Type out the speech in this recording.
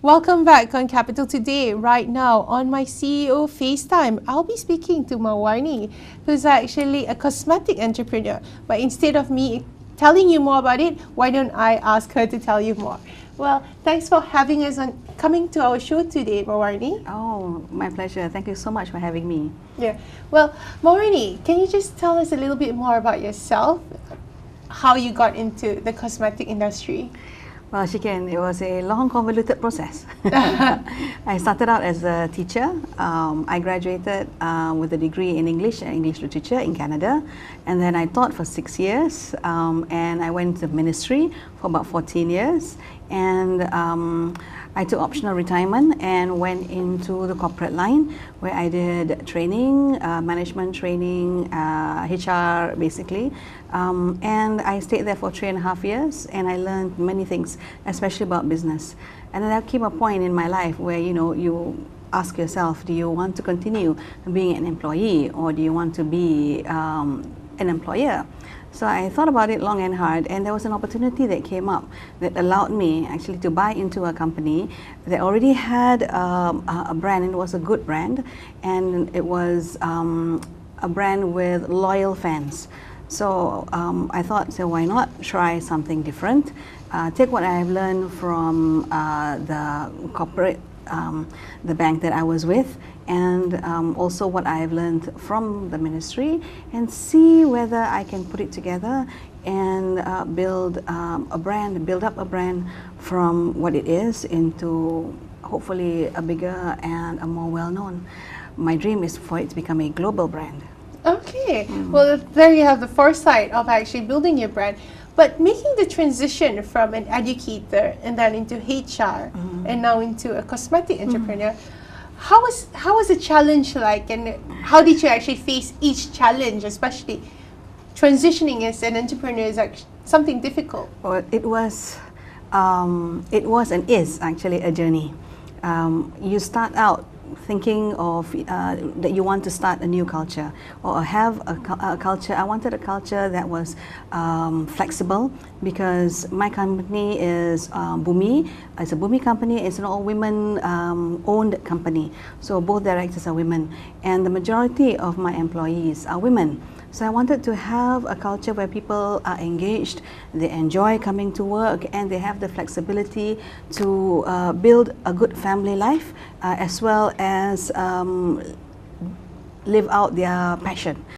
Welcome back on Capital Today. Right now on my CEO FaceTime, I'll be speaking to Mawarni, who's actually a cosmetic entrepreneur. But instead of me telling you more about it, why don't I ask her to tell you more? Well, thanks for having us on coming to our show today, Mawarni. Oh, my pleasure. Thank you so much for having me. Yeah. Well, Mawarni, can you just tell us a little bit more about yourself? How you got into the cosmetic industry? Well, Shiken, it was a long, convoluted process. I started out as a teacher. I graduated with a degree in English and English literature in Canada. And then I taught for 6 years. And I went to ministry for about 14 years. And I took optional retirement and went into the corporate line where I did training, management training, HR basically. And I stayed there for 3.5 years and I learned many things, especially about business. And then there came a point in my life where, you ask yourself, do you want to continue being an employee or do you want to be an employer? So I thought about it long and hard, and there was an opportunity that came up that allowed me actually to buy into a company that already had a brand, and it was a good brand, and it was a brand with loyal fans. So I thought, so why not try something different? Take what I have learned from the corporate, the bank that I was with, and also what I have learned from the ministry, and see whether I can put it together and build a brand, build up a brand from what it is into hopefully a bigger and a more well-known. My dream is for it to become a global brand. Okay, well there you have the foresight of actually building your brand. But making the transition from an educator and then into HR and now into a cosmetic entrepreneur, how was the challenge like, and how did you actually face each challenge, especially transitioning as an entrepreneur is actually something difficult? Well, it was and is actually a journey. You start out thinking of that you want to start a new culture or have a culture. I wanted a culture that was flexible, because my company is Bumi. It's a Bumi company. It's an all-women owned company. So both directors are women, and the majority of my employees are women. So I wanted to have a culture where people are engaged, they enjoy coming to work, and they have the flexibility to build a good family life as well as live out their passion.